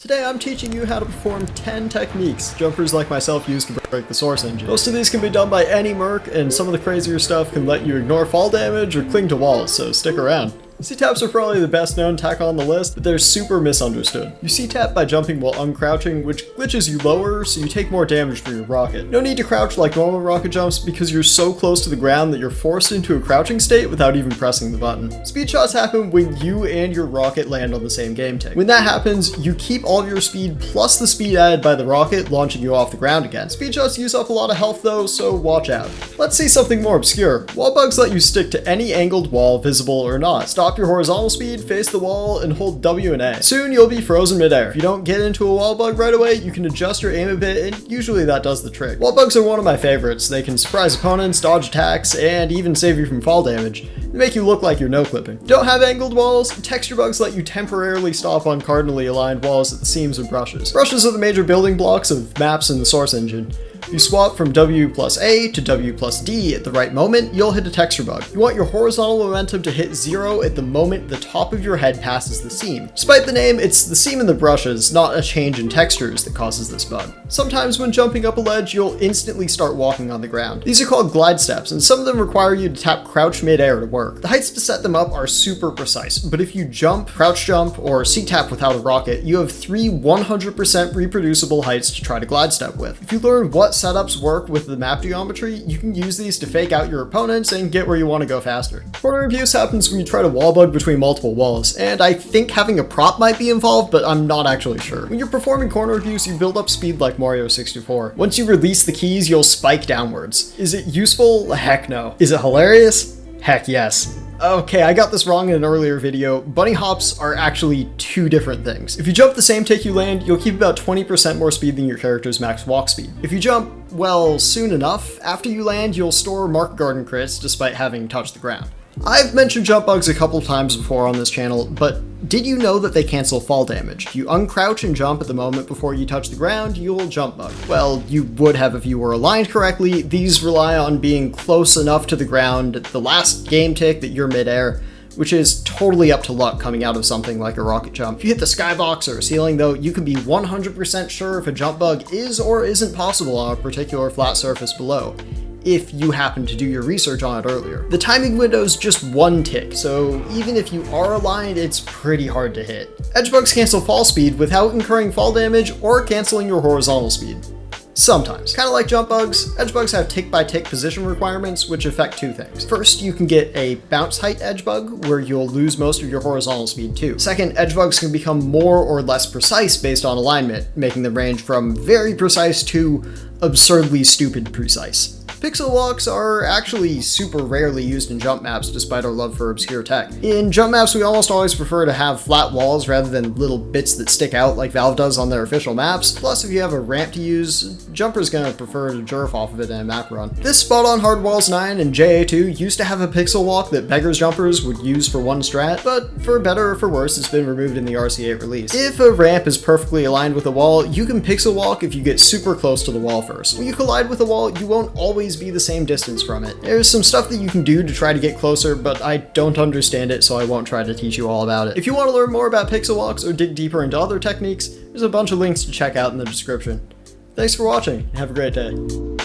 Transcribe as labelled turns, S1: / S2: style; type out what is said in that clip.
S1: Today I'm teaching you how to perform 10 techniques jumpers like myself use to break the source engine. Most of these can be done by any merc, and some of the crazier stuff can let you ignore fall damage or cling to walls, so stick around. Ctaps are probably the best known tech on the list, but they're super misunderstood. You Ctap by jumping while uncrouching, which glitches you lower, so you take more damage for your rocket. No need to crouch like normal rocket jumps because you're so close to the ground that you're forced into a crouching state without even pressing the button. Speedshots happen when you and your rocket land on the same game tick. When that happens, you keep all of your speed plus the speed added by the rocket, launching you off the ground again. Speedshots use up a lot of health though, so watch out. Let's see something more obscure. Wallbugs let you stick to any angled wall, visible or not. Stop your horizontal speed, face the wall, and hold W and A. Soon you'll be frozen midair. If you don't get into a wall bug right away, you can adjust your aim a bit, and usually that does the trick. Wall bugs are one of my favorites. They can surprise opponents, dodge attacks, and even save you from fall damage. They make you look like you're no-clipping. Don't have angled walls? Texturebugs let you temporarily stop on cardinally aligned walls at the seams of brushes. Brushes are the major building blocks of maps in the source engine. If you swap from W plus A to W plus D at the right moment, you'll hit a texture bug. You want your horizontal momentum to hit 0 at the moment the top of your head passes the seam. Despite the name, it's the seam in the brushes, not a change in textures that causes this bug. Sometimes when jumping up a ledge, you'll instantly start walking on the ground. These are called glidesteps, and some of them require you to tap crouch mid-air to work. The heights to set them up are super precise, but if you jump, crouch jump, or C-tap without a rocket, you have 3 100% reproducible heights to try to glide step with. If you learn what setups work with the map geometry, you can use these to fake out your opponents and get where you want to go faster. Cornerabuse happens when you try to wallbug between multiple walls, and I think having a prop might be involved, but I'm not actually sure. When you're performing Cornerabuse, you build up speed like Mario 64. Once you release the keys, you'll spike downwards. Is it useful? Heck no. Is it hilarious? Heck yes. Okay, I got this wrong in an earlier video. Bunnyhops are actually two different things. If you jump the same tick you land, you'll keep about 20% more speed than your character's max walk speed. If you jump, well, soon enough, after you land, you'll store mark garden crits despite having touched the ground. I've mentioned Jumpbugs a couple times before on this channel, but did you know that they cancel fall damage? You uncrouch and jump at the moment before you touch the ground, you'll jump bug. Well, you would have if you were aligned correctly. These rely on being close enough to the ground at the last game tick that you're midair, which is totally up to luck coming out of something like a rocket jump. If you hit the skybox or a ceiling though, you can be 100% sure if a jump bug is or isn't possible on a particular flat surface below, if you happen to do your research on it earlier. The timing window is just one tick, so even if you are aligned, it's pretty hard to hit. Edgebugs cancel fall speed without incurring fall damage or canceling your horizontal speed. Sometimes. Kind of like Jumpbugs, Edgebugs have tick-by-tick position requirements, which affect two things. First, you can get a bounce height Edgebug, where you'll lose most of your horizontal speed too. Second, Edgebugs can become more or less precise based on alignment, making them range from very precise to absurdly stupid precise. Pixelwalks are actually super rarely used in jump maps despite our love for obscure tech. In jump maps, we almost always prefer to have flat walls rather than little bits that stick out like Valve does on their official maps. Plus, if you have a ramp to use, Jumper's gonna prefer to jerf off of it in a map run. This spot on Hard Walls 9 and JA2 used to have a pixel walk that beggars jumpers would use for one strat, but for better or for worse, it's been removed in the RC8 release. If a ramp is perfectly aligned with a wall, you can pixel walk if you get super close to the wall first. When you collide with a wall, you won't always be the same distance from it. There's some stuff that you can do to try to get closer, but I don't understand it, so I won't try to teach you all about it. If you want to learn more about Pixelwalks or dig deeper into other techniques, there's a bunch of links to check out in the description. Thanks for watching, and have a great day.